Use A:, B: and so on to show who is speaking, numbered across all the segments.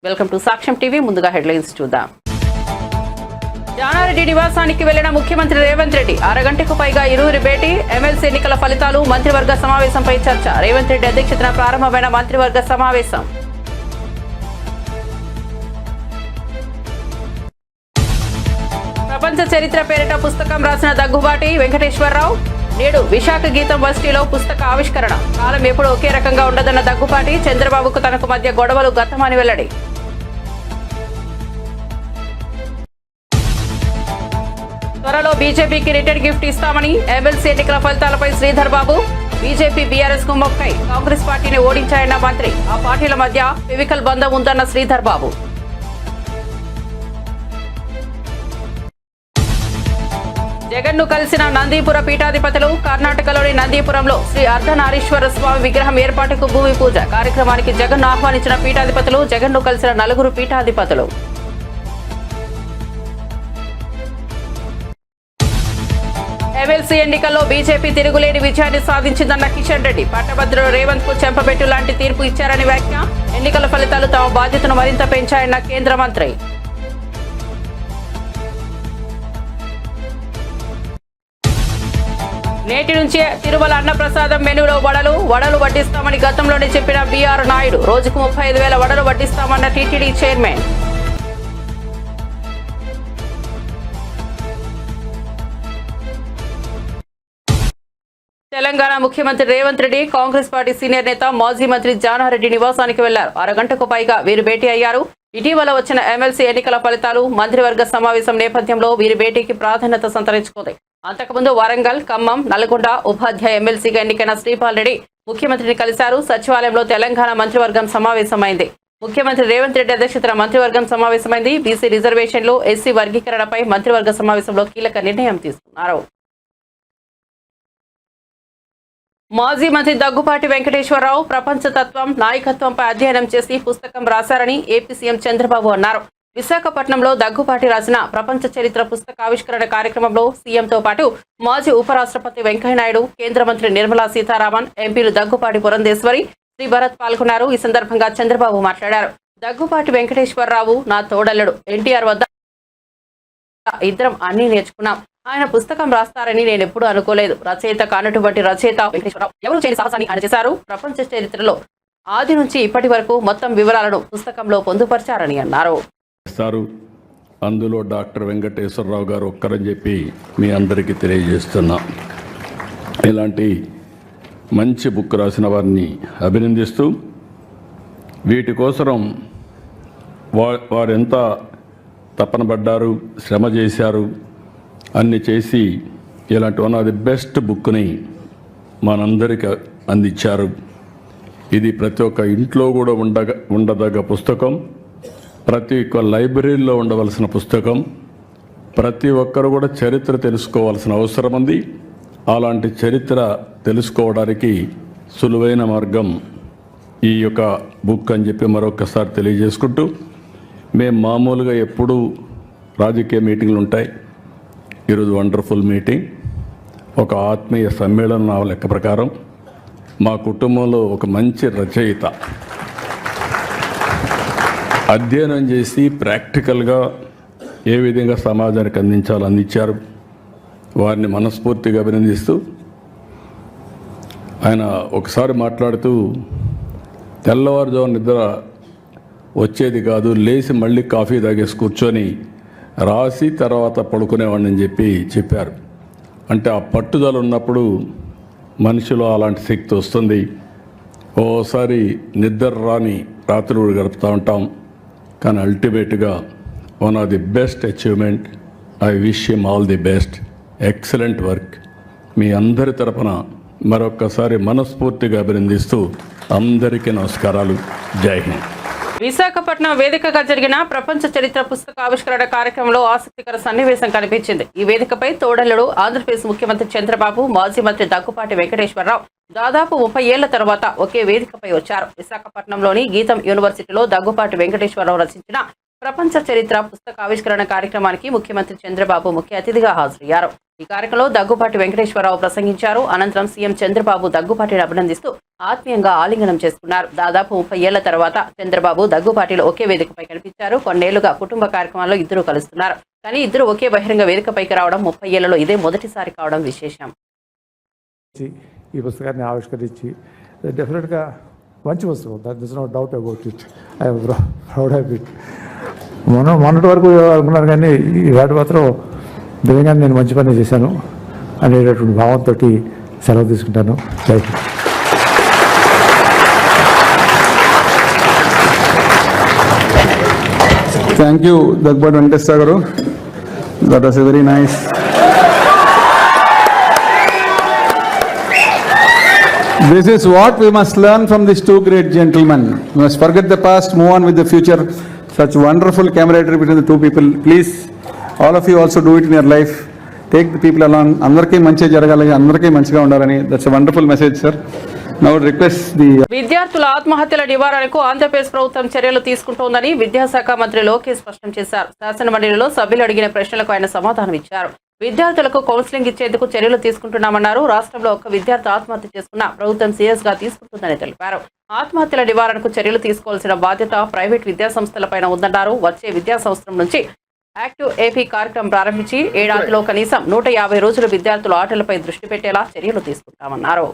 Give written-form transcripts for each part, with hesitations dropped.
A: Welcome to సాక్ష్యం TV. ముందుగా headlines చూద్దాం. జానారెడ్డి నివాసానికి వెళ్లిన ముఖ్యమంత్రి రేవంత్ రెడ్డి అరగంటకు పైగా ఇరువురి భేటీ. ఎమ్మెల్సీ ఎన్నికల ఫలితాలు, మంత్రివర్గ సమావేశంపై చర్చ. రేవంత్ రెడ్డి అధ్యక్షతన ప్రారంభమైన మంత్రివర్గ సమావేశం. ప్రపంచ చరిత్ర పేరిట పుస్తకం రాసిన దగ్గుబాటి వెంకటేశ్వరరావు నేడు విశాఖ గీతం వర్సిటీలో పుస్తక ఆవిష్కరణ. కాలం ఎప్పుడు ఒకే రకంగా ఉండదన్న దగ్గుబాటి, చంద్రబాబుకు తనకు మధ్య గొడవలు గతమని వెల్లడి. త్వరలో బీజేపీకి రిటర్న్ గిఫ్ట్ ఇస్తామని ఎమ్మెల్సీ ఎన్నికల ఫలితాలపై శ్రీధర్ బాబు. బీజేపీ బీఆర్ఎస్ కు మొక్కై కాంగ్రెస్ పార్టీని ఓడించాయన్న మంత్రి. ఆ పార్టీల మధ్య ఫిజికల్ బంధం ఉందన్న శ్రీధర్ బాబు. జగన్ ను కలిసిన నందీపుర పీఠాధిపతులు. కర్ణాటకలోని నందీపురంలో శ్రీ అర్ధనారీశ్వర స్వామి విగ్రహం ఏర్పాటుకు భూమి పూజ. కార్యక్రమానికి జగన్ ను ఆహ్వానించిన పీఠాధిపతులు. జగన్ ను కలిసిన 4 పీఠాధిపతులు. ఎమ్మెల్సీ ఎన్నికల్లో బీజేపీ తిరుగులేని విజయాన్ని సాధించిందన్న కిషన్ రెడ్డి. పట్టభద్రుడు రేవంత్ కు చెంపబెట్టు లాంటి తీర్పు ఇచ్చారని వ్యాఖ్య. ఎన్నికల ఫలితాలు తమ బాధ్యతను మరింత పెంచాయన్న కేంద్ర మంత్రి. నేటి నుంచే తిరుమల అన్నప్రసాదం మెనూలో వడలు వడ్డిస్తామని గతంలోనే చెప్పిన బీఆర్ నాయుడు. రోజుకు 35,000 వడలు వడ్డిస్తామన్న టీటీడీ చైర్మన్. తెలంగాణ ముఖ్యమంత్రి రేవంత్ రెడ్డి కాంగ్రెస్ పార్టీ సీనియర్ నేత మాజీ మంత్రి జానారెడ్డి నివాసానికి వెళ్లారు. అరగంటకు పైగా వీరు భేటీ అయ్యారు. ఇటీవల వచ్చిన ఎమ్మెల్సీ ఎన్నికల ఫలితాలు, మంత్రివర్గ సమావేశం నేపథ్యంలో వీరి భేటీకి ప్రాధాన్యత సంతరించుకుంది. అంతకుముందు వరంగల్, ఖమ్మం, నల్గొండ ఉపాధ్యాయ ఎమ్మెల్సీగా ఎన్నికైన శ్రీపాల్ రెడ్డి ముఖ్యమంత్రిని కలిశారు. సచివాలయంలో తెలంగాణ మంత్రివర్గం సమావేశమైంది. ముఖ్యమంత్రి రేవంత్ రెడ్డి అధ్యక్షతన మంత్రివర్గం సమావేశమైంది. బీసీ రిజర్వేషన్లు, ఎస్సీ వర్గీకరణపై మంత్రివర్గ సమావేశంలో కీలక నిర్ణయం తీసుకున్నారు. మాజీ మంత్రి దగ్గుబాటి వెంకటేశ్వరరావు ప్రపంచ తత్వం, నాయకత్వంపై అధ్యయనం చేసి పుస్తకం రాశారని ఏపీ సీఎం చంద్రబాబు అన్నారు. విశాఖపట్నంలో దగ్గుబాటి రాసిన ప్రపంచ చరిత్ర పుస్తక ఆవిష్కరణ కార్యక్రమంలో సీఎంతో పాటు మాజీ ఉపరాష్ట్రపతి వెంకయ్యనాయుడు, కేంద్ర మంత్రి నిర్మలా సీతారామన్, ఎంపీలు దగ్గుబాటి పురంధేశ్వరి, శ్రీ భరత్ పాల్గొన్నారు. ఈ సందర్భంగా చంద్రబాబు మాట్లాడారు. దగ్గుబాటి వెంకటేశ్వరరావు నా తోడల్లుడు. ఎన్టీఆర్ వద్ద ఇద్దరం అన్నీ నేర్చుకున్నాం. ఆయన పుస్తకం రాస్తారని నేను ఎప్పుడూ అనుకోలేదు. రచయిత కానటువంటి రచయిత వెంకటేశ్వరరావు ఎవరు చేయని సాహసాన్ని ఆయన చేశారు. ప్రపంచ చరిత్రలో ఆది నుంచి ఇప్పటి వరకు మొత్తం వివరాలను పుస్తకంలో పొందుపరిచారని అన్నారు.
B: అందులో డాక్టర్ వెంకటేశ్వరరావు గారు ఒక్కరని చెప్పి మీ అందరికీ తెలియజేస్తున్నా. ఇలాంటి మంచి బుక్ రాసిన వారిని అభినందిస్తూ, వీటి కోసం వారెంత తపన పడ్డారు, శ్రమ చేశారు, అన్ని చేసి ఇలాంటి వన్ ఆఫ్ ది బెస్ట్ బుక్ని మనందరికీ అందించారు. ఇది ప్రతి ఒక్క ఇంట్లో కూడా ఉండదగ్గ పుస్తకం, ప్రతి ఒక్క లైబ్రరీలో ఉండవలసిన పుస్తకం. ప్రతి ఒక్కరు కూడా చరిత్ర తెలుసుకోవాల్సిన అవసరం ఉంది. అలాంటి చరిత్ర తెలుసుకోవడానికి సులువైన మార్గం ఈ యొక్క బుక్ అని చెప్పి మరొకసారి తెలియజేసుకుంటూ, మేము మామూలుగా ఎప్పుడూ రాజకీయ మీటింగ్లు ఉంటాయి. ఈరోజు వండర్ఫుల్ మీటింగ్, ఒక ఆత్మీయ సమ్మేళనం. నా లెక్క ప్రకారం మా కుటుంబంలో ఒక మంచి రచయిత అధ్యయనం చేసి ప్రాక్టికల్గా ఏ విధంగా సమాజానికి అందించారు. వారిని మనస్ఫూర్తిగా అభినందిస్తూ, ఆయన ఒకసారి మాట్లాడుతూ తెల్లవారుజాము నిద్ర వచ్చేది కాదు, లేచి మళ్ళీ కాఫీ తాగేసి కూర్చొని రాసి తర్వాత పడుకునేవాడిని చెప్పి చెప్పారు. అంటే ఆ పట్టుదల ఉన్నప్పుడు మనిషిలో అలాంటి శక్తి వస్తుంది. ఓసారి నిద్ర రాని రాత్రులు గడుపుతూ ఉంటాం, కానీ అల్టిమేట్గా one of the best achievement. I wish him all the best. Excellent work. మీ అందరి తరపున మరొక్కసారి మనస్ఫూర్తిగా అభినందిస్తూ అందరికీ నమస్కారాలు. జై హింద్.
A: విశాఖపట్నం వేదికగా జరిగిన ప్రపంచ చరిత్ర పుస్తక ఆవిష్కరణ కార్యక్రమంలో ఆసక్తికర సన్నివేశం కనిపించింది. ఈ వేదికపై తోడల్లుడు ఆంధ్రప్రదేశ్ ముఖ్యమంత్రి చంద్రబాబు, మాజీ మంత్రి దగ్గుబాటి వెంకటేశ్వరరావు దాదాపు 30 ఏళ్ల తర్వాత ఒకే వేదికపై వచ్చారు. విశాఖపట్నంలోని గీతం యూనివర్సిటీలో దగ్గుబాటి వెంకటేశ్వరరావు రచించిన ప్రపంచ చరిత్ర పుస్తక ఆవిష్కరణ కార్యక్రమానికి ముఖ్యమంత్రి చంద్రబాబు ముఖ్య అతిథిగా హాజరయ్యారు. ఈ కార్యక్రమంలో దగ్గుపాటి వెంకటేశ్వరరావు ప్రసంగించారు. అనంతరం సీఎం చంద్రబాబు దగ్గుపాటిని అభినందిస్తూ ఆత్మీయంగా ఆలింగనం చేసుకున్నారు. దాదాపు 30 ఏళ్ల తర్వాత చంద్రబాబు దగ్గుపాటిలో ఒకే వేదికపై కనిపించారు. కొన్నేళ్లుగా కుటుంబ కార్యక్రమాల్లో ఇద్దరు కలుస్తున్నారు. కానీ ఇద్దరు ఒకే బహిరంగ వేదికపైకి రావడం 30 ఏళ్లలో ఇదే మొదటిసారి కావడం విశేషం.
C: ఈ పుస్తకాన్ని ఆవిష్కరించి డెఫినెట్గా మంచి పుస్తకం, that is no doubt about it. I'm proud of it. మొన్నటి వరకు అనుకున్నాను, కానీ ఈనాటి మాత్రం నిజంగా నేను మంచి పని చేశాను అనేటటువంటి భావంతో సెలవు తీసుకుంటాను. Thank you.
D: Thank you, Dagbad Venkateswara garu. That was a very nice. This is what we must learn from these two great gentlemen. We must forget the past, move on with the future. Such wonderful camaraderie between the two people. Please, all of you also do it in your life. Take the people along. Andarki manchi jaragalani, andarki manchiga undarani. That's a wonderful message, sir. Now request the
A: విద్యార్థుల ఆత్మహత్యల నివారణకు ఆంధ్రప్రదేశ్ ప్రభుత్వం చర్యలు తీసుకుంటోందని విద్యాశాఖ మంత్రి లోకేష్ స్పష్టం చేశారు. శాసనమండలిలో సభ్యులు అడిగిన ప్రశ్నలకు ఆయన సమాధానం ఇచ్చారు. విద్యార్థులకు కౌన్సిలింగ్ ఇచ్చేందుకు చర్యలు తీసుకుంటున్నామన్నారు. రాష్ట్రంలో ఒక్క విద్యార్థి ఆత్మహత్య చేసుకున్న ప్రభుత్వం సీరియస్ గా తీసుకుంటుందని తెలిపారు. ఆత్మహత్యల నివారణకు చర్యలు తీసుకోవాల్సిన బాధ్యత ప్రైవేట్ విద్యాసంస్థలపైన ఉందన్నారు. వచ్చే విద్యా సంవత్సరం నుంచి యాక్టివ్ ఏపీ కార్యక్రమం ప్రారంభించి ఏడాదిలో కనీసం 150 రోజులు విద్యార్థుల ఆటలపై దృష్టి పెట్టేలా చర్యలు తీసుకుంటామన్నారు.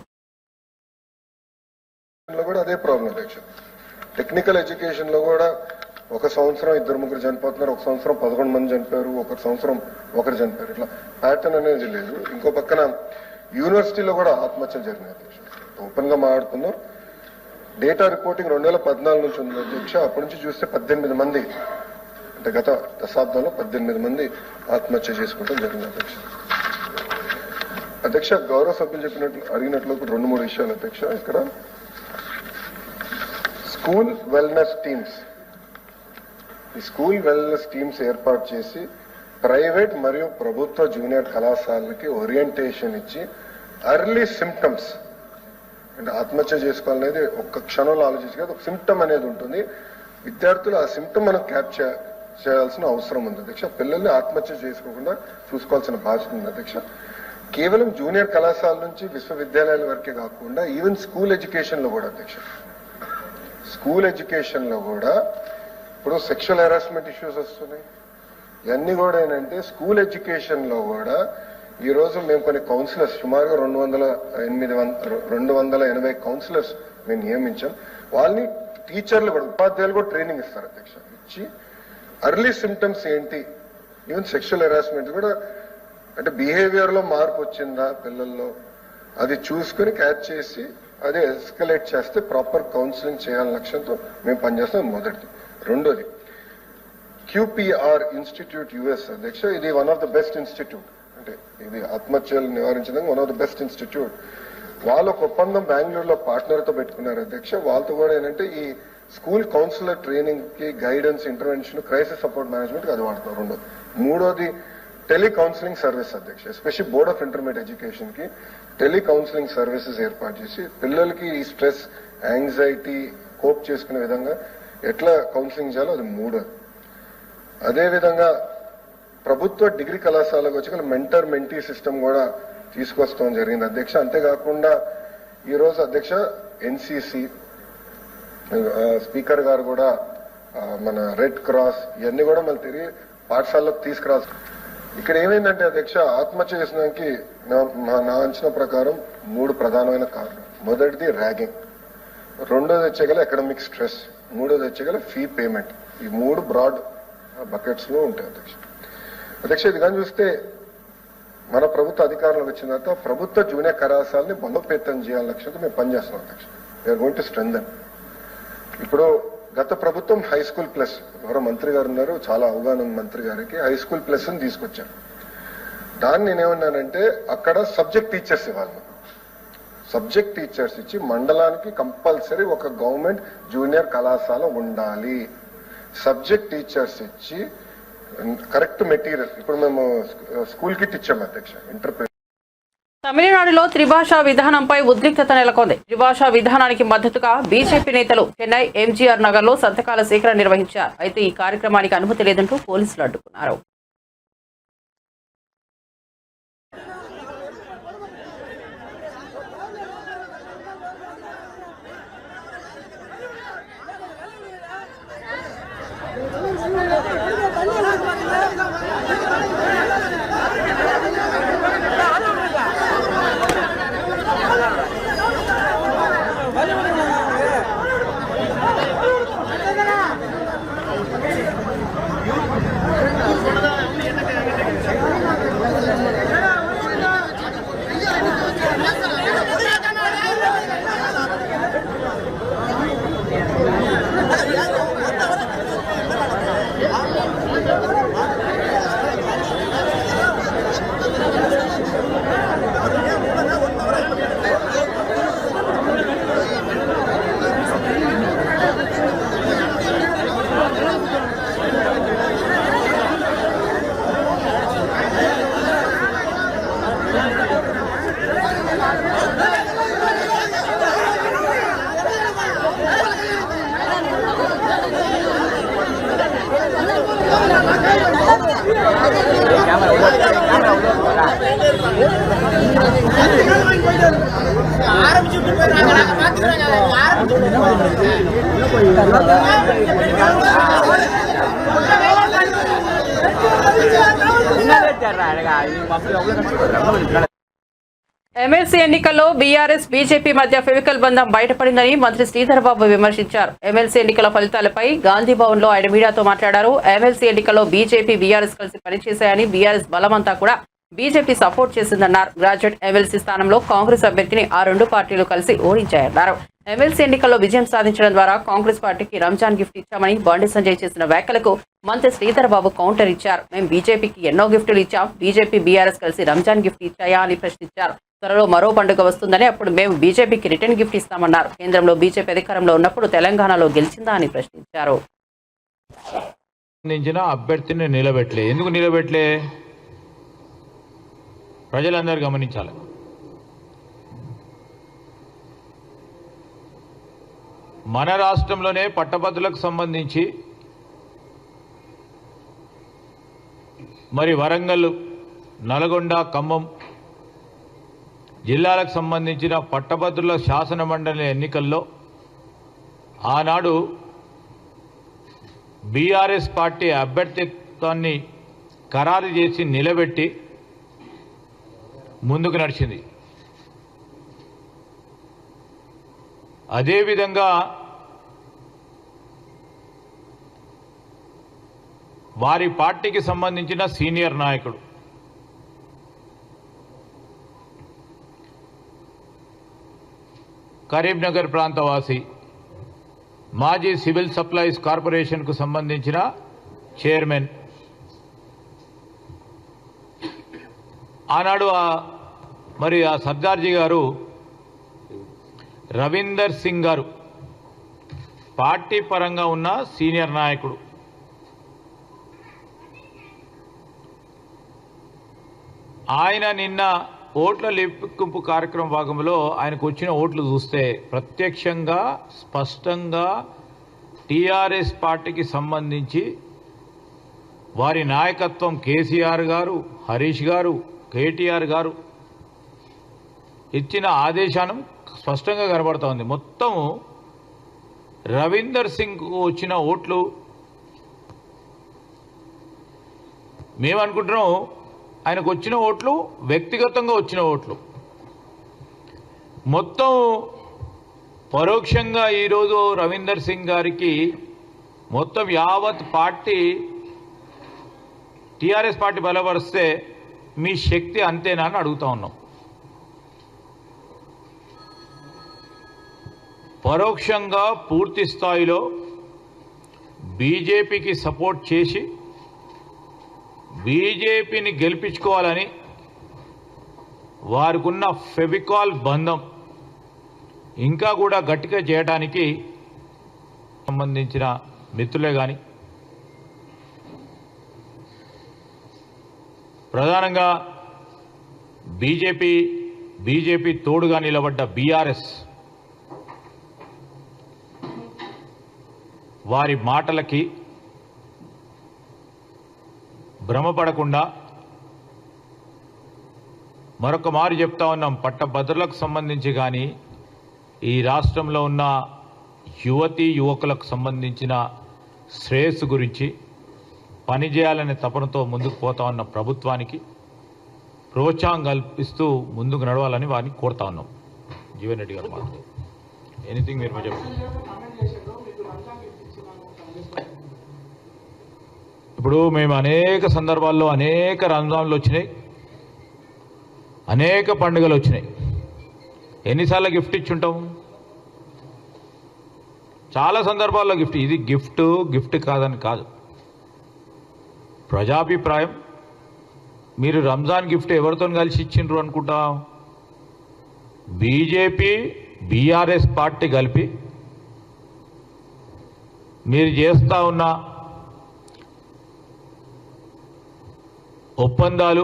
E: కూడా అదే ప్రాబ్లం అధ్యక్ష. టెక్నికల్ ఎడ్యుకేషన్ లో కూడా ఒక సంవత్సరం 2-3 చనిపోతున్నారు, ఒక సంవత్సరం 11 మంది చనిపోయారు, ఒక సంవత్సరం ఒకరు చనిపోయారు. ఇట్లా ప్యాటర్న్ అనేది లేదు. ఇంకో పక్కన యూనివర్సిటీలో కూడా ఆత్మహత్యలు జరిగినాయి అధ్యక్ష. ఓపెన్ గా మాట్లాడుతున్నాం. డేటా రిపోర్టింగ్ 2014 నుంచి ఉంది అధ్యక్ష. అప్పటి నుంచి చూస్తే 18 మంది, అంటే గత దశాబ్దంలో 18 మంది ఆత్మహత్య చేసుకోవడం జరిగింది అధ్యక్ష. అధ్యక్ష, గౌరవ సభ్యులు చెప్పినట్లు అడిగినట్లు 2-3 విషయాలు అధ్యక్ష. ఇక్కడ స్కూల్ వెల్నెస్ టీమ్స్, ఈ స్కూల్ వెల్నెస్ టీమ్స్ ఏర్పాటు చేసి ప్రైవేట్ మరియు ప్రభుత్వ జూనియర్ కళాశాలకి ఓరియంటేషన్ ఇచ్చి ఎర్లీ సిమ్టమ్స్, అంటే ఆత్మహత్య చేసుకోవాలనేది ఒక్క క్షణంలో ఆలోచించి కాదు, ఒక సిమ్టమ్ అనేది ఉంటుంది. విద్యార్థులు ఆ సిమ్టమ్ మనం క్యాప్చర్ చేయాల్సిన అవసరం ఉంది అధ్యక్ష. పిల్లల్ని ఆత్మహత్య చేసుకోకుండా చూసుకోవాల్సిన బాధ్యత ఉంది అధ్యక్ష. కేవలం జూనియర్ కళాశాల నుంచి విశ్వవిద్యాలయాల వరకే కాకుండా ఈవెన్ స్కూల్ ఎడ్యుకేషన్ లో కూడా అధ్యక్ష, స్కూల్ ఎడ్యుకేషన్ లో కూడా ఇప్పుడు సెక్షువల్ హెరాస్మెంట్ ఇష్యూస్ వస్తున్నాయి. ఇవన్నీ కూడా ఏంటంటే స్కూల్ ఎడ్యుకేషన్ లో కూడా ఈ రోజు మేము కొన్ని కౌన్సిలర్స్, సుమారుగా 280 కౌన్సిలర్స్ మేము నియమించాం. వాళ్ళని టీచర్లు కూడా, ఉపాధ్యాయులు కూడా ట్రైనింగ్ ఇస్తారు అధ్యక్ష. ఇచ్చి ఎర్లీ సిమ్టమ్స్ ఏంటి, ఈవెన్ సెక్షువల్ హెరాస్మెంట్ కూడా, అంటే బిహేవియర్ లో మార్పు వచ్చిందా పిల్లల్లో, అది చూసుకుని క్యాచ్ చేసి అదే ఎస్కలేట్ చేస్తే ప్రాపర్ కౌన్సిలింగ్ చేయాలని లక్ష్యంతో మేము పనిచేస్తాం. మొదటిది. రెండోది, QPR ఇన్స్టిట్యూట్ యుఎస్ అధ్యక్ష. ఇది one of the best institute, అంటే ఇది ఆత్మహత్యలు నివారించడానికి one of the best institute. వాళ్ళు ఒక ఒప్పందం బెంగళూరులో పార్ట్నర్ తో పెట్టుకున్నారు అధ్యక్ష. వాళ్ళతో కూడా ఏంటంటే ఈ స్కూల్ కౌన్సిలర్ ట్రైనింగ్ కి guidance, intervention, crisis support management అది వాడుతున్నారు. రెండోది. మూడోది, టెలి కౌన్సిలింగ్ సర్వీస్ అధ్యక్ష. Especially board of intermediate education కి టెలి కౌన్సిలింగ్ సర్వీసెస్ ఏర్పాటు చేసి పిల్లలకి ఈ స్ట్రెస్, యాంగ్జైటీ కోప్ చేసుకునే విధంగా ఎట్లా కౌన్సిలింగ్ చేయాలో అది మూడోది. అదేవిధంగా ప్రభుత్వ డిగ్రీ కళాశాలకు వచ్చి మెంటర్ మెంటీ సిస్టమ్ కూడా తీసుకొస్తాం జరిగింది అధ్యక్ష. అంతేకాకుండా ఈరోజు అధ్యక్ష ఎన్సిసి స్పీకర్ గారు కూడా మన రెడ్ క్రాస్ ఇవన్నీ కూడా మళ్ళీ తిరిగి పాఠశాలకు తీసుకురావాలి. ఇక్కడ ఏమైందంటే అధ్యక్ష, ఆత్మహత్య చేసినానికి నా అంచనా ప్రకారం 3 ప్రధానమైన కారణాలు. మొదటిది ర్యాగింగ్, రెండోది వచ్చేగల ఎకడమిక్ స్ట్రెస్, మూడోది వచ్చేగల ఫీ పేమెంట్. ఈ 3 బ్రాడ్ బకెట్స్ లో ఉంటాయి అధ్యక్ష. అధ్యక్ష, ఇది కానీ చూస్తే మన ప్రభుత్వ అధికారంలోకి వచ్చిన తర్వాత ప్రభుత్వ జూనియర్ కళాశాలని బలోపేతం చేయాలని లక్ష్యంతో మేము పనిచేస్తున్నాం అధ్యక్ష. We are going to strengthen. ఇప్పుడు గత ప్రభుత్వం హై స్కూల్ ప్లస్, ఎవరో మంత్రి గారు ఉన్నారు, చాలా అవగాహన మంత్రి గారికి, హై స్కూల్ ప్లస్ ని తీసుకొచ్చారు. దాన్ని నేనేమన్నానంటే అక్కడ సబ్జెక్ట్ టీచర్స్ ఇవ్వాలి. సబ్జెక్ట్ టీచర్స్ ఇచ్చి మండలానికి కంపల్సరీ ఒక గవర్నమెంట్ జూనియర్ కళాశాల ఉండాలి. సబ్జెక్ట్ టీచర్స్ ఇచ్చి కరెక్ట్ మెటీరియల్, ఇప్పుడు మేము స్కూల్ కిట్ ఇచ్చాము అధ్యక్ష, ఇంటర్ప్రిట్
A: తమిళనాడులో త్రిభాషా విధానంపై ఉద్రిక్తత నెలకొంది. త్రిభాషా విధానానికి మద్దతుగా బీజేపీ నేతలు చెన్నై ఎంజీఆర్ నగర్లో సంతకాల సేకరణ నిర్వహించారు. అయితే ఈ కార్యక్రమానికి అనుమతి లేదంటూ పోలీసులు అడ్డుకున్నారు. ఎమ్మెల్సీ ఎన్నికల్లో బీఆర్ఎస్ బీజేపీ మధ్య ఫెవికల్ బంధం బయటపడిందని మంత్రి శ్రీధర్ బాబు విమర్శించారు. ఎమ్మెల్సీ ఎన్నికల ఫలితాలపై గాంధీ భవన్ లో ఆయన మీడియాతో మాట్లాడారు. ఎమ్మెల్సీ ఎన్నికల్లో బీజేపీ బీఆర్ఎస్ కలిసి పనిచేశాయని, బీఆర్ఎస్ బలమంతా కూడా బీజేపీ సపోర్ట్ చేసిందన్నారు. గ్రాడ్యుయేట్ ఎమ్మెల్సీ స్థానంలో కాంగ్రెస్ అభ్యర్థిని ఆ రెండు పార్టీలు కలిసి ఓడించాయన్నారు. ఎమ్మెల్సీ ఎన్నికల్లో విజయం సాధించడం ద్వారా కాంగ్రెస్ పార్టీకి రంజాన్ గిఫ్ట్ ఇచ్చామని బండి సంజయ్ చేసిన వ్యాఖ్యలకు మంత్రి శ్రీధర్ బాబు కౌంటర్ ఇచ్చారు. మేము బీజేపీకి ఎన్నో గిఫ్టులు ఇచ్చాం, బీజేపీ బీఆర్ఎస్ కలిసి రంజాన్ గిఫ్ట్ ఇచ్చాయా అని ప్రశ్నించారు. త్వరలో మరో పండుగ వస్తుందని, అప్పుడు మేము బీజేపీకి రిటర్న్ గిఫ్ట్ ఇస్తామన్నారు. కేంద్రంలో బీజేపీ అధికారంలో ఉన్నప్పుడు తెలంగాణలో గెలిచిందా అని ప్రశ్నించారు.
F: అభ్యర్థిని నిలబెట్టలే. ఎందుకు నిలబెట్టలే? ప్రజలందరూ గమనించాలి. మన రాష్ట్రంలోనే పట్టభద్రులకు సంబంధించి మరి వరంగల్, నల్గొండ, ఖమ్మం జిల్లాలకు సంబంధించిన పట్టభద్రుల శాసన మండలి ఎన్నికల్లో ఆనాడు బీఆర్ఎస్ పార్టీ అభ్యర్థిత్వాన్ని ఖరారు చేసి నిలబెట్టి ముందుకు నడిచింది. అదేవిధంగా వారి పార్టీకి సంబంధించిన సీనియర్ నాయకుడు కరీంనగర్ ప్రాంతవాసి, మాజీ సివిల్ సప్లైస్ కార్పొరేషన్కు సంబంధించిన చైర్మన్, ఆనాడు మరి ఆ సర్దార్జీ గారు రవీందర్ సింగ్ గారు పార్టీ పరంగా ఉన్న సీనియర్ నాయకుడు. ఆయన నిన్న ఓట్ల లెక్కింపు కార్యక్రమం భాగంలో ఆయనకు వచ్చిన ఓట్లు చూస్తే ప్రత్యక్షంగా స్పష్టంగా టీఆర్ఎస్ పార్టీకి సంబంధించి వారి నాయకత్వం కేసీఆర్ గారు, హరీష్ గారు, కేటీఆర్ గారు ఇచ్చిన ఆదేశానం స్పష్టంగా కనబడతా ఉంది. మొత్తం రవీందర్ సింగ్కు వచ్చిన ఓట్లు మేమనుకుంటున్నాం ఆయనకు వచ్చిన ఓట్లు వ్యక్తిగతంగా వచ్చిన ఓట్లు. మొత్తం పరోక్షంగా ఈరోజు రవీందర్ సింగ్ గారికి మొత్తం యావత్ పార్టీ టీఆర్ఎస్ పార్టీ బలపరిస్తే మీ శక్తి అంతేనా అని అడుగుతా ఉన్నాం. పరోక్షంగా పూర్తి స్థాయిలో బీజేపీకి సపోర్ట్ చేసి బీజేపీని గెలిపించుకోవాలని వారికున్న ఫెవికాల్ బంధం ఇంకా కూడా గట్టిగా చేయడానికి సంబంధించిన మిత్రులే కానీ ప్రధానంగా బీజేపీ బీజేపీ తోడుగా నిలబడ్డ బీఆర్ఎస్ వారి మాటలకి భ్రమపడకుండా మరొక మారు చెప్తా ఉన్నాం, పట్టభద్రులకు సంబంధించి కానీ ఈ రాష్ట్రంలో ఉన్న యువతీ యువకులకు సంబంధించిన శ్రేయస్సు గురించి పనిచేయాలనే తపనతో ముందుకు పోతా ఉన్న ప్రభుత్వానికి ప్రోత్సాహం కల్పిస్తూ ముందుకు నడవాలని వారిని కోరుతా ఉన్నాం. జీవన్ రెడ్డి గారు మాట్లాడు. ఎనీథింగ్ మీరు చెప్పండి. ఇప్పుడు మేము అనేక సందర్భాల్లో అనేక రంజాన్లు వచ్చినాయి, అనేక పండుగలు వచ్చినాయి. ఎన్నిసార్లు గిఫ్ట్ ఇచ్చుంటాం? చాలా సందర్భాల్లో గిఫ్ట్. ఇది గిఫ్ట్ కాదని కాదు, ప్రజాభిప్రాయం. మీరు రంజాన్ గిఫ్ట్ ఎవరితో కలిసి ఇచ్చిండ్రు అనుకుంటాం? బీజేపీ బీఆర్ఎస్ పార్టీ కలిపి మీరు చేస్తూ ఉన్న ఒప్పందాలు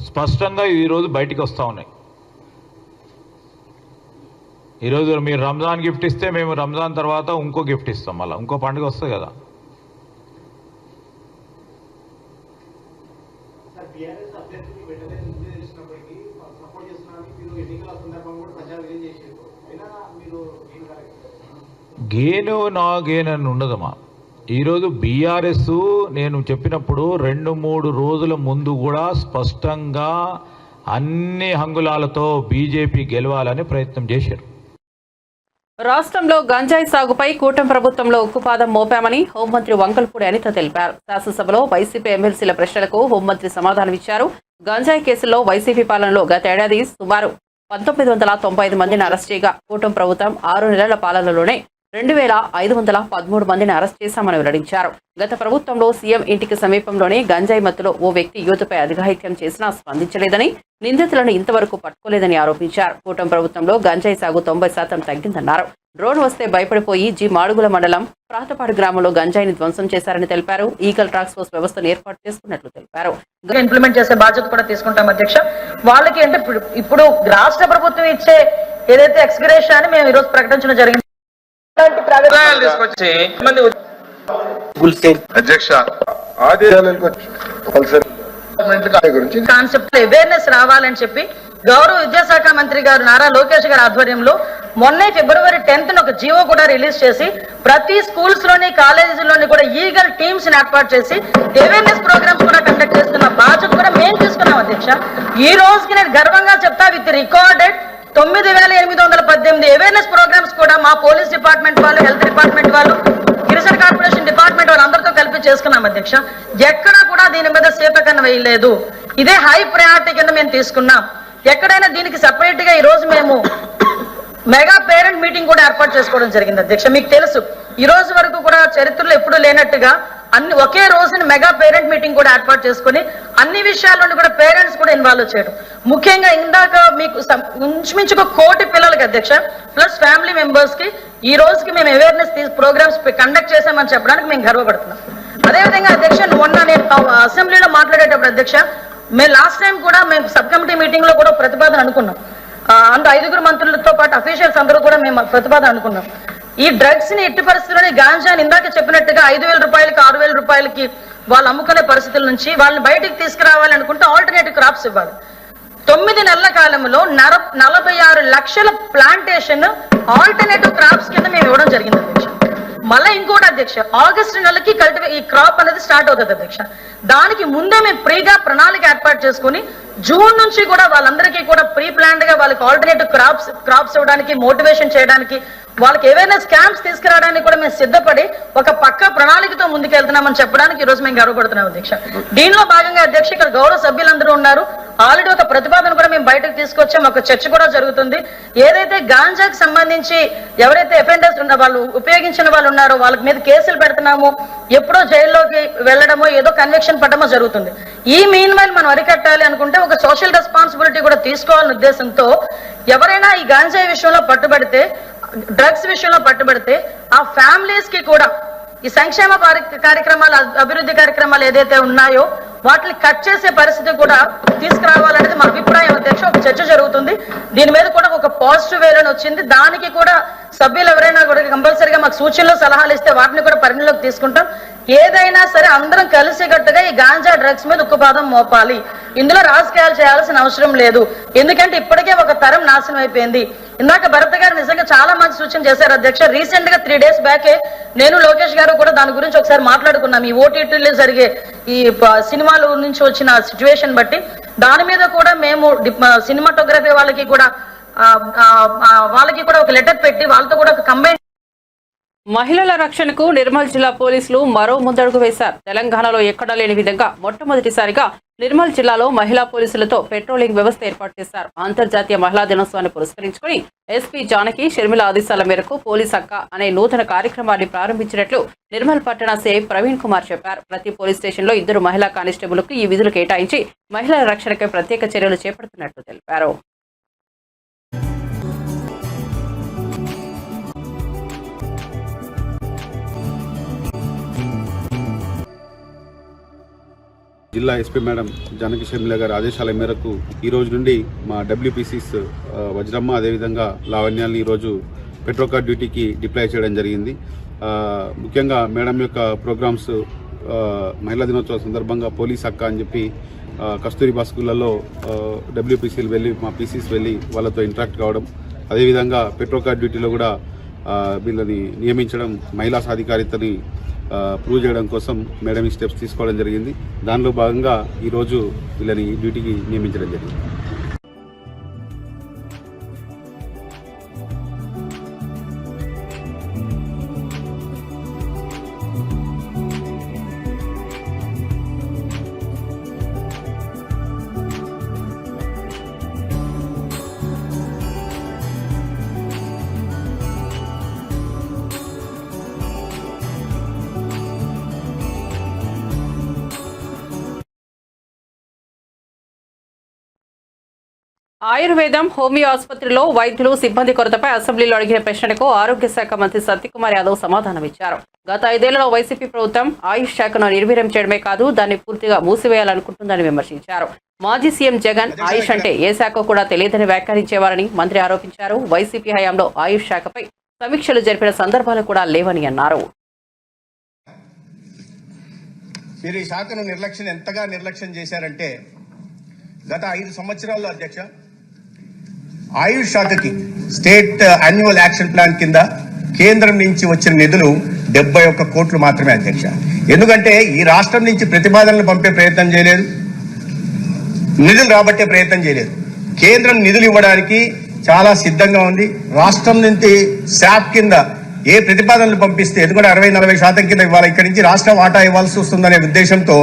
F: స్పష్టంగా ఈరోజు బయటికి వస్తూ ఉన్నాయి. ఈరోజు మీరు రంజాన్ గిఫ్ట్ ఇస్తే మేము రంజాన్ తర్వాత ఇంకో గిఫ్ట్ ఇస్తాం, మళ్ళీ ఇంకో పండుగ వస్తుంది కదా. గేను నా గేను అని ఉండదమ్మా. ఈరోజు బీఆర్ఎస్ నేను చెప్పినప్పుడు 2-3 రోజుల ముందు కూడా స్పష్టంగా అన్ని హంగులాలతో బీజేపీ గెలవాలని ప్రయత్నం చేశారు.
A: రాష్ట్రంలో గంజాయి సాగుపై కూటమి ప్రభుత్వంలో ఉక్కుపాదం మోపామని హోంమంత్రి వంకల్పూడి అనిత తెలిపారు. శాసనసభలో వైసీపీ ఎమ్మెల్సీల ప్రశ్నలకు హోంమంత్రి సమాధానమిచ్చారు. గంజాయి కేసుల్లో వైసీపీ పాలనలో గతేడాది సుమారు 1995 మందిని అరెస్ట్ చేయగా కూటమి ప్రభుత్వం 6 నెలల పాలనలోనే 2513 మందిని అరెస్ట్ చేశామని వెల్లడించారు. గత ప్రభుత్వంలో సీఎం ఇంటికి సమీపంలోనే గంజాయి మత్తులో ఓ వ్యక్తి యువతపై అఘాయిత్యం చేసినా స్పందించలేదని, నిందితులను ఇంతవరకు పట్టుకోలేదని ఆరోపించారు. కూటమి ప్రభుత్వంలో గంజాయి సాగు 90% తగ్గిందన్నారు. డ్రోన్ వస్తే భయపడిపోయి జి మాడుగుల మండలం ప్రాతపాడు గ్రామంలో గంజాయిని ధ్వంసం చేశారని తెలిపారు. ఈగల్ టాస్క్ ఫోర్స్ వ్యవస్థను ఏర్పాటు చేసుకున్నట్లు తెలిపారు.
G: ఇంప్లిమెంట్ చేసే బాధ్యత కూడా తీసుకుంటాం అధ్యక్ష. వాళ్ళకి అంటే ఇప్పుడు రాష్ట్ర ప్రభుత్వం ఇచ్చే ఏదైతే ఎక్స్గ్రేషన్ అని మేము ఈరోజు ప్రకటించడం జరిగింది.
E: అధ్యక్ష ఆదేశాలకు గురించి
G: కాన్సెప్ట్ అవేర్నెస్ రావాలని చెప్పి గౌరవ విద్యాశాఖ మంత్రి గారు నారా లోకేష్ గారి ఆధ్వర్యంలో మొన్నే February 10th ఒక జీవో కూడా రిలీజ్ చేసి ప్రతి స్కూల్స్ లోని కాలేజీలోని కూడా ఈగల్ టీమ్స్ ని ఏర్పాటు చేసి అవేర్నెస్ ప్రోగ్రామ్స్ కూడా కండక్ట్ చేస్తున్న బాధ్యత కూడా మేము తీసుకున్నాం అధ్యక్ష. ఈ రోజుకి నేను గర్వంగా చెప్తా, విత్ రికార్డెడ్ 9818 అవేర్నెస్ ప్రోగ్రామ్స్ కూడా మా పోలీస్ డిపార్ట్మెంట్ వాళ్ళు, హెల్త్ డిపార్ట్మెంట్ వాళ్ళు, గిరిజన కార్పొరేషన్ డిపార్ట్మెంట్ వాళ్ళందరితో కలిపి చేసుకున్నాం అధ్యక్ష. ఎక్కడా కూడా దీని మీద సేపకన్న వేయలేదు. ఇదే హై ప్రయారిటీ కింద మేము తీసుకున్నాం. ఎక్కడైనా దీనికి సెపరేట్ గా ఈ రోజు మేము మెగా పేరెంట్ మీటింగ్ కూడా ఏర్పాటు చేసుకోవడం జరిగింది అధ్యక్ష. మీకు తెలుసు, ఈ రోజు వరకు కూడా చరిత్రలో ఎప్పుడూ లేనట్టుగా అన్ని ఒకే రోజున మెగా పేరెంట్ మీటింగ్ కూడా ఏర్పాటు చేసుకుని అన్ని విషయాల్లోనూ కూడా పేరెంట్స్ కూడా ఇన్వాల్వ్ చేయడం. ముఖ్యంగా ఇందాక మీకు ఇంచుమించు 1 కోటి పిల్లలకి అధ్యక్ష ప్లస్ ఫ్యామిలీ మెంబర్స్ కి ఈ రోజుకి మేము అవేర్నెస్ ప్రోగ్రామ్స్ కండక్ట్ చేశామని చెప్పడానికి మేము గర్వపడుతున్నాం. అదేవిధంగా అధ్యక్ష, మొన్న నేను అసెంబ్లీలో మాట్లాడేటప్పుడు అధ్యక్ష, మేము లాస్ట్ టైం కూడా మేము సబ్ కమిటీ మీటింగ్ లో కూడా ప్రతిపాదన అనుకున్నాం. అందులో 5 మంత్రులతో పాటు అఫీషియల్స్ అందరూ కూడా మేము ప్రతిపాదన అనుకున్నాం. ఈ డ్రగ్స్ ని ఎట్టి పరిస్థితుల్లోనే గాంజాని ఇందాక చెప్పినట్టుగా 5,000 రూపాయలకి 6,000 రూపాయలకి వాళ్ళు అమ్ముకునే పరిస్థితుల నుంచి వాళ్ళని బయటికి తీసుకురావాలి అనుకుంటే ఆల్టర్నేటివ్ క్రాప్స్ ఇవ్వాలి. 9 నెలల కాలంలో 46 లక్షల ప్లాంటేషన్ ఆల్టర్నేటివ్ క్రాప్స్ కింద మేము ఇవ్వడం జరిగింది అధ్యక్ష. మళ్ళీ ఇంకోటి అధ్యక్ష, ఆగస్టు నెలకి ఈ క్రాప్ అనేది స్టార్ట్ అవుతుంది అధ్యక్ష. దానికి ముందే మేము ప్రీగా ప్రణాళిక ఏర్పాటు చేసుకుని జూన్ నుంచి కూడా వాళ్ళందరికీ కూడా ప్రీ ప్లాన్డ్ గా వాళ్ళకి ఆల్టర్నేటివ్ క్రాప్స్ ఇవ్వడానికి, మోటివేషన్ చేయడానికి, వాళ్ళకి అవేర్నెస్ క్యాంప్స్ తీసుకురావడానికి కూడా మేము సిద్ధపడి ఒక పక్క ప్రణాళికతో ముందుకెళ్తున్నామని చెప్పడానికి ఈ రోజు మేము గర్వపడుతున్నాం అధ్యక్ష. దీనిలో భాగంగా అధ్యక్ష ఇక్కడ గౌరవ సభ్యులందరూ ఉన్నారు. ఆల్రెడీ ఒక ప్రతిపాదన కూడా మేము బయటకు తీసుకొచ్చాం. ఒక చర్చ కూడా జరుగుతుంది. ఏదైతే గాంజాకి సంబంధించి ఎవరైతే అఫెండర్స్ వాళ్ళు ఉపయోగించిన వాళ్ళు ఉన్నారో వాళ్ళకి మీద కేసులు పెడుతున్నామో, ఎప్పుడో జైల్లోకి వెళ్ళడమో ఏదో కన్విక్షన్ పడమో జరుగుతుంది. ఈ మీన్ వైల్ మనం అరికట్టాలి అనుకుంటే ఒక సోషల్ రెస్పాన్సిబిలిటీ కూడా తీసుకోవాలనే ఉద్దేశంతో ఎవరైనా ఈ గాంజాయి విషయంలో పట్టుబడితే, డ్రగ్స్ విషయంలో పట్టుబడితే ఆ ఫ్యామిలీస్ కి కూడా ఈ సంక్షేమ కార్యక్రమాలు, అభివృద్ధి కార్యక్రమాలు ఏదైతే ఉన్నాయో వాటిని కట్ చేసే పరిస్థితి కూడా తీసుకురావాలనేది మా అభిప్రాయం అధ్యక్ష. ఒక చర్చ జరుగుతుంది, దీని మీద కూడా ఒక పాజిటివ్ వేలని వచ్చింది. దానికి కూడా సభ్యులు ఎవరైనా కూడా కంపల్సరీగా మాకు సూచనలు సలహాలు ఇస్తే వాటిని కూడా పరిగణలోకి తీసుకుంటాం. ఏదైనా సరే అందరం కలిసికట్టుగా ఈ గాంజా డ్రగ్స్ మీద ఉక్కుపాదం మోపాలి. ఇందులో రాజకీయాలు చేయాల్సిన అవసరం లేదు, ఎందుకంటే ఇప్పటికే ఒక తరం నాశనం అయిపోయింది. ఇందాక భరత్ గారు నిజంగా చాలా మంది సూచన చేశారు అధ్యక్ష. రీసెంట్ గా 3 days బ్యాకే నేను లోకేష్ గారు కూడా దాని గురించి ఒకసారి మాట్లాడుకున్నాం. ఈ ఓటీటీలో జరిగే ఈ సినిమాల నుంచి వచ్చిన సిచ్యువేషన్ బట్టి దాని మీద కూడా మేము సినిమాటోగ్రఫీ వాళ్ళకి కూడా ఒక లెటర్ పెట్టి వాళ్ళతో కూడా ఒక కంబైన్.
A: మహిళల రక్షణకు నిర్మల్ జిల్లా పోలీసులు మరో ముందడుగు వేశారు. తెలంగాణలో ఎక్కడా లేని విధంగా మొట్టమొదటిసారిగా నిర్మల్ జిల్లాలో మహిళా పోలీసులతో పెట్రోలింగ్ వ్యవస్థ ఏర్పాటు చేశారు. అంతర్జాతీయ మహిళా దినోత్సవాన్ని పురస్కరించుకుని ఎస్పీ జానకి షర్మిల ఆదేశాల మేరకు పోలీస్ అక్క అనే నూతన కార్యక్రమాన్ని ప్రారంభించినట్లు నిర్మల్ పట్టణ సిఐ ప్రవీణ్ కుమార్ చెప్పారు. ప్రతి పోలీస్ స్టేషన్లో 2 మహిళా కానిస్టేబుల్కు ఈ విధులు కేటాయించి మహిళల రక్షణకై ప్రత్యేక చర్యలు చేపడుతున్నట్లు తెలిపారు.
H: జిల్లా ఎస్పీ మేడం జానకి షర్మిల గారి ఆదేశాల మేరకు ఈ రోజు నుండి మా డబ్ల్యూపీసీస్ వజ్రమ్మ అదేవిధంగా లావణ్యాన్ని ఈరోజు పెట్రోకార్ డ్యూటీకి డిప్లాయ్ చేయడం జరిగింది. ముఖ్యంగా మేడం యొక్క ప్రోగ్రామ్స్ మహిళా దినోత్సవం సందర్భంగా పోలీస్ అక్క అని చెప్పి కస్తూరిబా స్కూళ్ళలో డబ్ల్యూపీసీలు వెళ్ళి మా పీసీస్ వెళ్ళి వాళ్ళతో ఇంటరాక్ట్ కావడం, అదేవిధంగా పెట్రోకార్ డ్యూటీలో కూడా వీళ్ళని నియమించడం, మహిళా సాధికారితని ప్రూవ్ చేయడం కోసం మేడం ఈ స్టెప్స్ తీసుకోవడం జరిగింది. దానిలో భాగంగా ఈరోజు వీళ్ళని డ్యూటీకి నియమించడం జరిగింది.
A: ఆయుర్వేదం, హోమియో ఆసుపత్రిలో వైద్యులు, సిబ్బంది కొరతపై అసెంబ్లీలో అడిగిన ప్రశ్నకు ఆరోగ్య శాఖ మంత్రి సత్యకుమార్ యాదవ్ సమాధానమిచ్చారు. గత 5 ఏళ్లలో వైసీపీ ప్రభుత్వం ఆయుష్ శాఖను నిర్వీర్యం చేయడమే కాదు, దాన్ని పూర్తిగా మూసివేయాలనుకుంటుందని విమర్శించారు. మాజీ సీఎం జగన్ ఆయుష్ అంటే ఏ శాఖ కూడా తెలియదని వ్యాఖ్యానించేవారని మంత్రి ఆరోపించారు. వైసీపీ హయాంలో ఆయుష్ శాఖపై సమీక్షలు జరిపిన సందర్భాలు కూడా లేవని అన్నారు.
I: మీరు ఈ శాఖను ఎంతగా నిర్లక్ష్యం చేశారంటే గత 5 సంవత్సరాల్లో అధ్యక్ష ఆయుష్ శాఖకి స్టేట్ యాన్యువల్ యాక్షన్ ప్లాన్ కింద కేంద్రం నుంచి వచ్చిన నిధులు 71 కోట్లు మాత్రమే అధ్యక్ష. ఎందుకంటే ఈ రాష్ట్రం నుంచి ప్రతిపాదనలు పంపే ప్రయత్నం చేయలేదు, నిధులు రాబట్టే ప్రయత్నం చేయలేదు. కేంద్రం నిధులు ఇవ్వడానికి చాలా సిద్ధంగా ఉంది. రాష్ట్రం నుంచి శాప్ కింద ఏ ప్రతిపాదనలు పంపిస్తే, ఎందుకంటే 60-40% కింద ఇవ్వాలి, ఇక్కడి నుంచి రాష్ట్ర వాటా ఇవ్వాల్సి వస్తుందనే ఉద్దేశంతో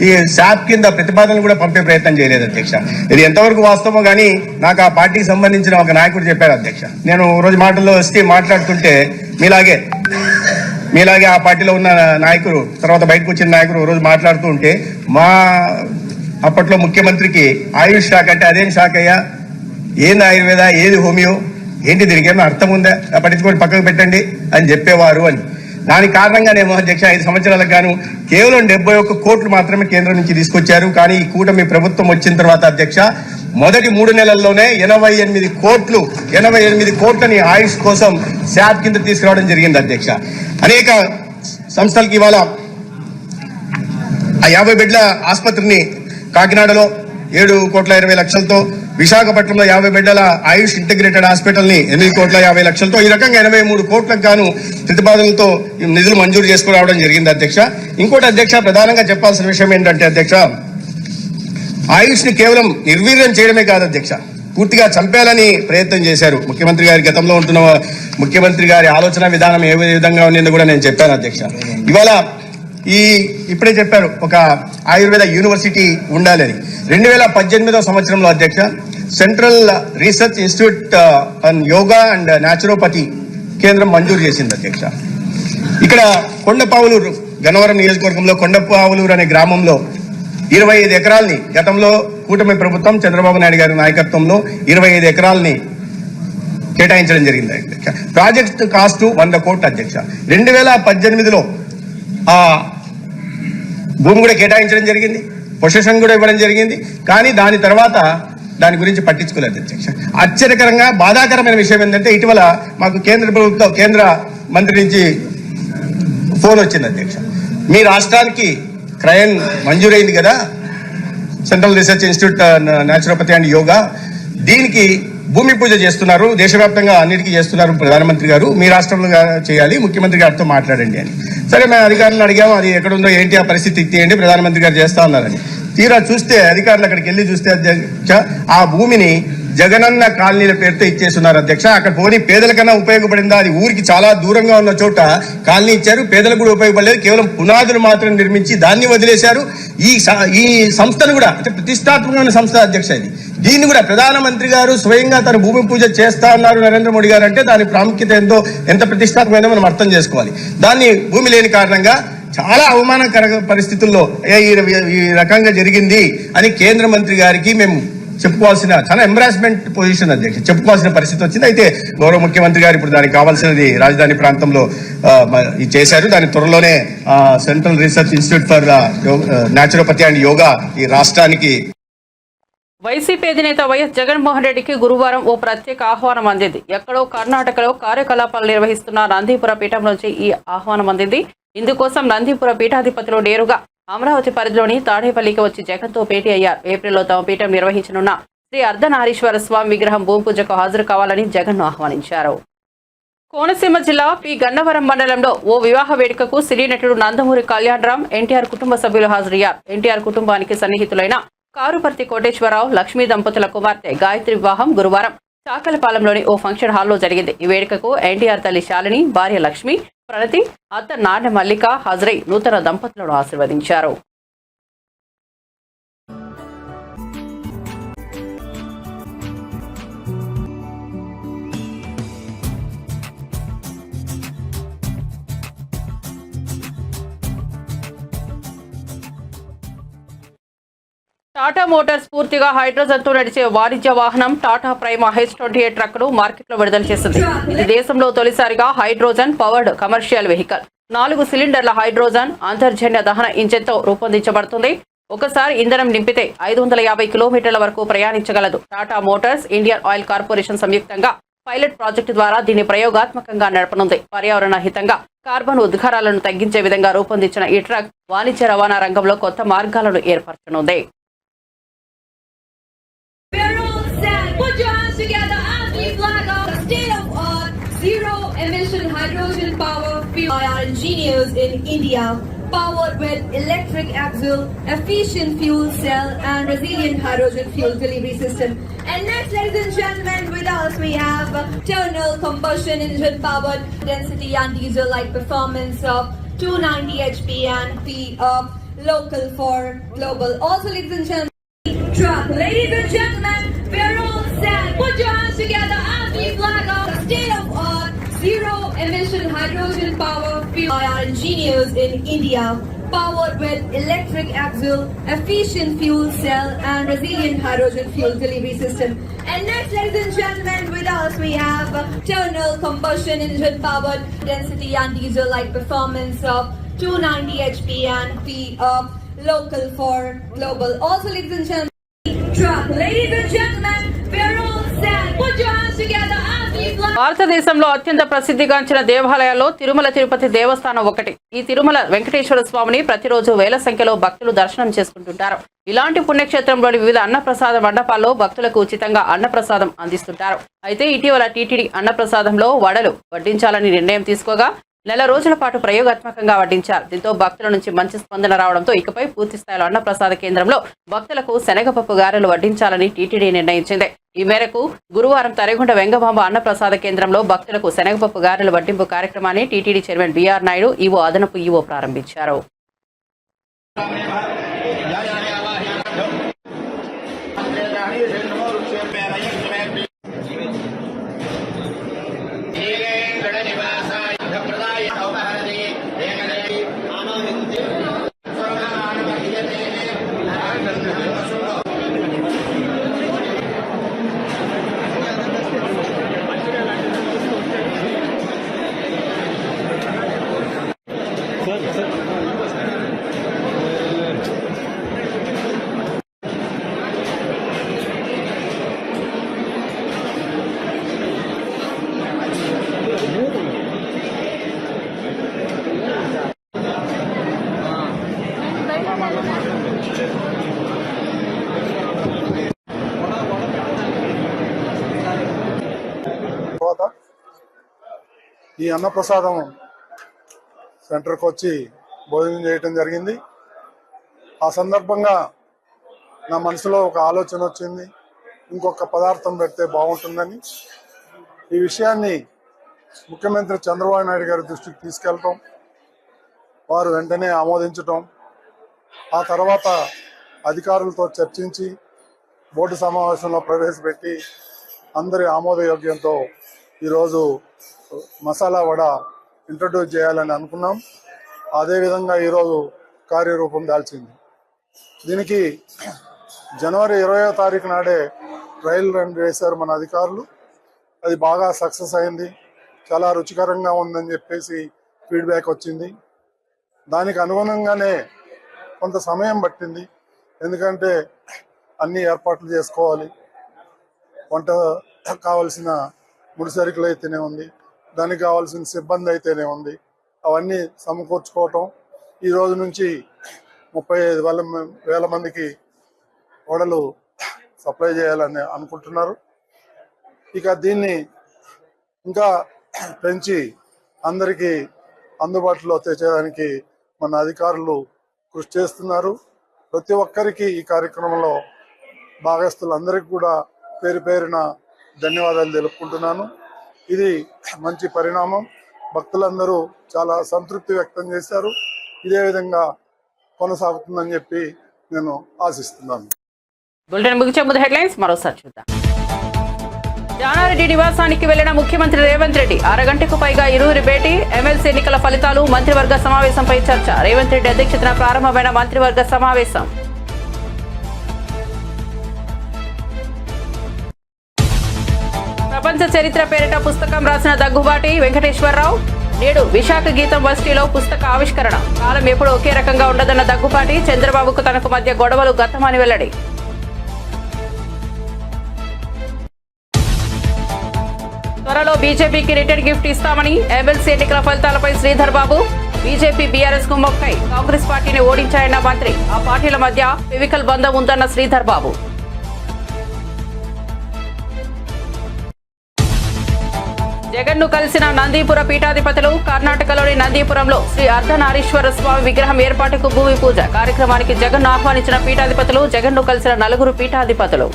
I: ఈ శాప్ కింద ప్రతిపాదనలు కూడా పంపే ప్రయత్నం చేయలేదు అధ్యక్ష. ఇది ఎంతవరకు వాస్తవమో కానీ నాకు ఆ పార్టీకి సంబంధించిన ఒక నాయకుడు చెప్పారు అధ్యక్ష. నేను రోజు మాటల్లో వస్తే మాట్లాడుతుంటే మీలాగే ఆ పార్టీలో ఉన్న నాయకుడు, తర్వాత బయటకు వచ్చిన నాయకుడు రోజు మాట్లాడుతూ ఉంటే మా అప్పట్లో ముఖ్యమంత్రికి ఆయుష్ శాఖ అంటే అదేం శాఖ అయ్యా, ఏది ఆయుర్వేద, ఏది హోమియో, ఏంటి దీనికి ఏమైనా అర్థం ఉందా, పట్టించుకొని పక్కకు పెట్టండి అని చెప్పేవారు అని. దానికి కారణంగానేమో అధ్యక్ష 5 సంవత్సరాలకు గాను కేవలం 71 కోట్లు మాత్రమే కేంద్రం నుంచి తీసుకొచ్చారు. కానీ ఈ కూటమి ప్రభుత్వం వచ్చిన తర్వాత అధ్యక్ష మొదటి 3 నెలల్లోనే 88 కోట్లని ఆయుష్ కోసం శాప్ కింద తీసుకురావడం జరిగింది అధ్యక్ష. అనేక సంస్థలకి ఇవాళ ఆ 50 బెడ్ల ఆసుపత్రిని కాకినాడలో 7,20,00,000తో, విశాఖపట్నంలో 50 బెడ్ల ఆయుష్ ఇంటిగ్రేటెడ్ హాస్పిటల్ ని 8,50,00,000తో, ఈ రకంగా 83 కోట్లకు గాను ప్రతిపాదనలతో నిధులు మంజూరు చేసుకురావడం జరిగింది అధ్యక్ష. ఇంకోటి అధ్యక్ష, ప్రధానంగా చెప్పాల్సిన విషయం ఏంటంటే అధ్యక్ష, ఆయుష్ ని కేవలం నిర్వీర్యం చేయడమే కాదు అధ్యక్ష, పూర్తిగా చంపేయాలని ప్రయత్నం చేశారు. ముఖ్యమంత్రి గారి గతంలో ఉంటున్న ముఖ్యమంత్రి గారి ఆలోచన విధానం ఏ విధంగా ఉన్నది కూడా నేను చెప్పాను అధ్యక్ష. ఇవాళ ఇప్పుడే చెప్పారు ఒక ఆయుర్వేద యూనివర్సిటీ ఉండాలని. 2018వ సంవత్సరంలో అధ్యక్ష central research institute on yoga and naturopathy కేంద్రం మంజూరు చేసింది అధ్యక్ష. ఇక్కడ కొండపావులూరు, గన్నవరం నియోజకవర్గంలో కొండపావులూరు అనే గ్రామంలో 25 ఎకరాలని గతంలో కూటమి ప్రభుత్వం చంద్రబాబు నాయుడు గారి నాయకత్వంలో 25 ఎకరాలని కేటాయించడం జరిగింది అధ్యక్ష. ప్రాజెక్ట్ కాస్ట్ 100 కోట్లు అధ్యక్ష. 2018లో ఆ భూమి కూడా కేటాయించడం జరిగింది. పొజిషన్ కూడా ఇవ్వడం జరిగింది. కానీ దాని తర్వాత దాని గురించి పట్టించుకోలేదు అధ్యక్ష. ఆశ్చర్యకరంగా బాధాకరమైన విషయం ఏంటంటే ఇటీవల మాకు కేంద్ర మంత్రి నుంచి ఫోన్ వచ్చింది అధ్యక్ష. మీ రాష్ట్రానికి క్రయన్ మంజూరైంది కదా, central research institute naturopathy and yoga, దీనికి భూమి పూజ చేస్తున్నారు, దేశవ్యాప్తంగా అన్నిటికీ చేస్తున్నారు ప్రధానమంత్రి గారు, మీ రాష్ట్రంలో చేయాలి, ముఖ్యమంత్రి గారితో మాట్లాడండి అని. సరే మేము అధికారులను అడిగాము, అది ఎక్కడుందో ఏంటి ఆ పరిస్థితి తీయండి, ప్రధానమంత్రి గారు చేస్తా ఉన్నారని. తీరా చూస్తే అధికారులు అక్కడికి వెళ్ళి చూస్తే అధ్యక్ష ఆ భూమిని జగనన్న కాలనీల పేరుతో ఇచ్చేస్తున్నారు అధ్యక్ష. అక్కడ పోనీ పేదలకన్నా ఉపయోగపడిందా? అది ఊరికి చాలా దూరంగా ఉన్న చోట కాలనీ ఇచ్చారు, పేదలకు కూడా ఉపయోగపడలేదు, కేవలం పునాదులు మాత్రం నిర్మించి దాన్ని వదిలేశారు. ఈ సంస్థను కూడా అంటే ప్రతిష్టాత్మకమైన సంస్థ అధ్యక్ష ఇది. దీన్ని కూడా ప్రధానమంత్రి గారు స్వయంగా తన భూమి పూజ చేస్తా ఉన్నారు నరేంద్ర మోడీ గారు అంటే దాని ప్రాముఖ్యత ఎంత ప్రతిష్టాత్మకమైనదో మనం అర్థం చేసుకోవాలి. దాన్ని భూమి లేని కారణంగా చాలా అవమానకర పరిస్థితుల్లో ఈ రకంగా జరిగింది అని కేంద్ర మంత్రి గారికి మేము చెప్పుకోవాల్సిన చాలా ఎంబ్రాస్మెంట్ పొజిషన్ అధ్యక్ష, చెప్పుకోవాల్సిన పరిస్థితి వచ్చింది. అయితే గౌరవ ముఖ్యమంత్రి గారు ఇప్పుడు దానికి కావాల్సినది రాజధాని ప్రాంతంలో చేశారు. దాని త్వరలోనే central research institute for naturopathy and yoga ఈ రాష్ట్రానికి.
A: వైసీపీ అధినేత వైఎస్ జగన్మోహన్ రెడ్డికి గురువారం ఓ ప్రత్యేక ఆహ్వానం అందింది. ఎక్కడో కర్ణాటకలో కార్యకలాపాలు నిర్వహిస్తున్న నందీపుర పీఠం నుంచి ఈ ఆహ్వానం అందింది. ఇందుకోసం నందీపుర పీఠాధిపతులు నేరుగా అమరావతి పరిధిలోని తాడేపల్లికి వచ్చి జగన్తో భేటీ అయ్యారు. ఏప్రిల్లో తమ పీఠం నిర్వహించనున్న శ్రీ అర్ధనారీశ్వర స్వామి విగ్రహం భూమి పూజకు హాజరు కావాలని జగన్ను ఆహ్వానించారు. కోనసీమ జిల్లా పి గన్నవరం మండలంలో ఓ వివాహ వేడుకకు సినీ నటుడు నందమూరి కళ్యాణరామ్, ఎన్టీఆర్ కుటుంబ సభ్యులు హాజరయ్యారు. ఎన్టీఆర్ కుటుంబానికి సన్నిహితులైన కారుపర్తి కోటేశ్వరరావు, లక్ష్మీ దంపతుల కుమార్తె గాయత్రి వివాహం గురువారం చాకలపాలెంలోని ఓ ఫంక్షన్ హాల్లో జరిగింది. ఈ వేడుకకు ఎన్టీఆర్ తల్లి శాలిని, భార్య లక్ష్మి, ప్రణతి, అత్త నాన్న మల్లిక హాజరై నూతన దంపతులను ఆశీర్వదించారు. టాటా మోటార్స్ పూర్తిగా హైడ్రోజన్తో నడిచే వాణిజ్య వాహనం టాటా ప్రైమా H28 ట్రక్ను మార్కెట్లో విడుదల చేసింది. ఇది దేశంలో తొలిసారిగా హైడ్రోజన్ పవర్డ్ కమర్షియల్ వెహికల్. 4 సిలిండర్ల హైడ్రోజన్ అంతర్జన్య దహన ఇంజిన్తో రూపొందించబడుతుంది. ఒకసారి ఇంధనం నింపితే 550 కిలోమీటర్ల వరకు ప్రయాణించగలదు. Tata Motors, Indian Oil Corporation సంయుక్తంగా పైలట్ ప్రాజెక్టు ద్వారా దీన్ని ప్రయోగాత్మకంగా నడపనుంది. పర్యావరణ హితంగా కార్బన్ ఉద్గారాలను తగ్గించే విధంగా రూపొందించిన ఈ ట్రక్ వాణిజ్య రవాణా రంగంలో కొత్త మార్గాలను ఏర్పరచనుంది.
J: Put your hands together as we flag off the state-of-art zero-emission hydrogen-powered fuel by our engineers in India, powered with electric axle, efficient fuel cell, and resilient hydrogen fuel delivery system. And next, ladies and gentlemen, with us we have internal combustion engine-powered density and diesel-like performance of 290 HP and P of local for global. Also, ladies and gentlemen, truck. Ladies and gentlemen, we're all set. Put your hands together as we flag off the state-of-art zero-emission hydrogen-powered fuel by our engineers in India, powered with electric axle, efficient fuel cell, and resilient hydrogen fuel delivery system. And next, ladies and gentlemen, with us we have internal combustion engine-powered density and diesel-like performance of 290 HP and P of local for global. Also, ladies and gentlemen, truck. Ladies and gentlemen, we're all set. Put your hands together as we fly.
A: భారతదేశంలో అత్యంత ప్రసిద్ధిగాంచిన దేవాలయాల్లో తిరుమల తిరుపతి దేవస్థానం ఒకటి. ఈ తిరుమల వెంకటేశ్వర స్వామిని ప్రతిరోజు వేల సంఖ్యలో భక్తులు దర్శనం చేసుకుంటుంటారు. ఇలాంటి పుణ్యక్షేత్రంలోని వివిధ అన్నప్రసాద మండపాల్లో భక్తులకు ఉచితంగా అన్నప్రసాదం అందిస్తుంటారు. అయితే ఇటీవల టీటీడీ అన్నప్రసాదంలో వడలు వడ్డించాలని నిర్ణయం తీసుకోగా నెల రోజుల పాటు ప్రయోగాత్మకంగా వడ్డించారు. దీంతో భక్తుల నుంచి మంచి స్పందన రావడంతో ఇకపై పూర్తి స్థాయిలో అన్నప్రసాద కేంద్రంలో భక్తులకు శనగపప్పు గారెలు వడ్డించాలని టీటీడీ నిర్ణయించింది. ఈ మేరకు గురువారం తరిగొండ వెంగమాంబ అన్నప్రసాద కేంద్రంలో భక్తులకు శనగపప్పు గారెలు వడ్డింపు కార్యక్రమాన్ని టీటీడీ చైర్మన్ బీఆర్ నాయుడు, ఈవో అదనపు ఈవో ప్రారంభించారు.
C: ఈ అన్నప్రసాదం సెంటర్కి వచ్చి భోజనం చేయటం జరిగింది. ఆ సందర్భంగా నా మనసులో ఒక ఆలోచన వచ్చింది, ఇంకొక పదార్థం పెడితే బాగుంటుందని. ఈ విషయాన్ని ముఖ్యమంత్రి చంద్రబాబు నాయుడు గారి దృష్టికి తీసుకెళ్ళటం, వారు వెంటనే ఆమోదించటం, ఆ తర్వాత అధికారులతో చర్చించి బోర్డు సమావేశంలో ప్రవేశపెట్టి అందరి ఆమోదయోగ్యంతో ఈరోజు మసాలా వడ ఇంట్రడ్యూస్ చేయాలని అనుకున్నాం. అదేవిధంగా ఈరోజు కార్యరూపం దాల్చింది. దీనికి జనవరి 20వ తారీఖు నాడే ట్రయల్ రన్ వేశారు మన అధికారులు. అది బాగా సక్సెస్ అయింది, చాలా రుచికరంగా ఉందని చెప్పేసి ఫీడ్బ్యాక్ వచ్చింది. దానికి అనుగుణంగానే కొంత సమయం పట్టింది, ఎందుకంటే అన్ని ఏర్పాట్లు చేసుకోవాలి. వంట కావాల్సిన ముడిసరుకులు అయితేనే ఉంది, దానికి కావాల్సిన సిబ్బంది అయితేనే ఉంది, అవన్నీ సమకూర్చుకోవటం. ఈ రోజు నుంచి 35,000 మందికి వడలు సప్లై చేయాలని అనుకుంటున్నారు. ఇక దీన్ని ఇంకా పెంచి అందరికీ అందుబాటులో తెచ్చేదానికి మన అధికారులు కృషి చేస్తున్నారు. ప్రతి ఒక్కరికి ఈ కార్యక్రమంలో భాగస్తులందరికీ కూడా పేరు పేరున ధన్యవాదాలు తెలుపుకుంటున్నాను. ఇది మంచి పరిణామం. భక్తులందరూ చాలా సంతృప్తి వ్యక్తం చేశారు. ఇదే విధంగా కొనసాగుతుందని చెప్పి నేను ఆశిస్తున్నాను.
A: బులెటిన్ ముగించే ముందు హెడ్లైన్స్ మరోసారి చూద్దాం. జానారెడ్డి నివాసానికి వెళ్లిన ముఖ్యమంత్రి రేవంత్ రెడ్డి, అరగంటకు పైగా ఇరువురి భేటీ. ఎమ్మెల్సీ ఎన్నికల ఫలితాలు, మంత్రివర్గ సమావేశంపై చర్చ. రేవంత్ రెడ్డి అధ్యక్షతన ప్రారంభమైన మంత్రివర్గ సమావేశం. ప్రపంచ చరిత్ర పేరిట పుస్తకం రాసిన దగ్గుబాటి వెంకటేశ్వరరావు. నేడు విశాఖ గీతం వర్సిటీలో పుస్తక ఆవిష్కరణ. కాలం ఎప్పుడు ఒకే రకంగా ఉండదన్న దగ్గుబాటి, చంద్రబాబుకు తనకు మధ్య గొడవలు గతమని వెల్లడి. త్వరలో బీజేపీకి రిటర్న్ గిఫ్ట్ ఇస్తామని ఎమ్మెల్సీ ఎన్నికల ఫలితాలపై శ్రీధర్ బాబు. బీజేపీ బీఆర్ఎస్ కు మొక్కై కాంగ్రెస్ పార్టీని ఓడించాయన్న మంత్రి. ఆ పార్టీల మధ్య ఫిజికల్ బంధం ఉందన్న శ్రీధర్ బాబు. జగన్ను కలిసిన నందీపుర పీఠాధిపతులు. కర్ణాటకలోని నందీపురంలో శ్రీ అర్ధనారీశ్వర స్వామి విగ్రహం ఏర్పాటుకు భూమి పూజ. కార్యక్రమానికి జగన్ను ఆహ్వానించిన పీఠాధిపతులు. జగన్ను కలిసిన 4 పీఠాధిపతులు.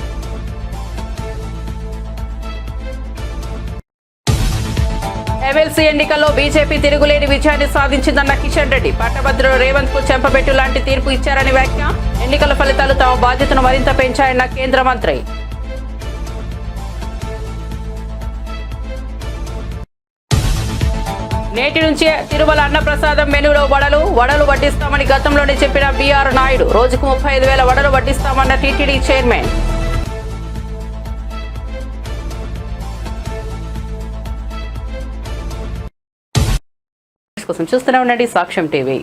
A: ఎమ్మెల్సీ ఎన్నికల్లో బీజేపీ తిరుగులేని విజయాన్ని సాధించిందన్న కిషన్ రెడ్డి. పట్టభద్రులు రేవంత్ కు చెంపబెట్టు లాంటి తీర్పు ఇచ్చారని వ్యాఖ్య. ఎన్నికల ఫలితాలు తమ బాధ్యతను మరింత పెంచాయన్న కేంద్ర మంత్రి. నేటి నుంచే తిరుమల అన్నప్రసాదం మెనూలో వడలు వడ్డిస్తామని గతంలోనే చెప్పిన బీఆర్ నాయుడు. రోజుకు 35,000 వడలు వడ్డిస్తామన్న టీటీడీ చైర్మన్. కోసం చూస్తూనే ఉండండి సాక్ష్యం టీవీ.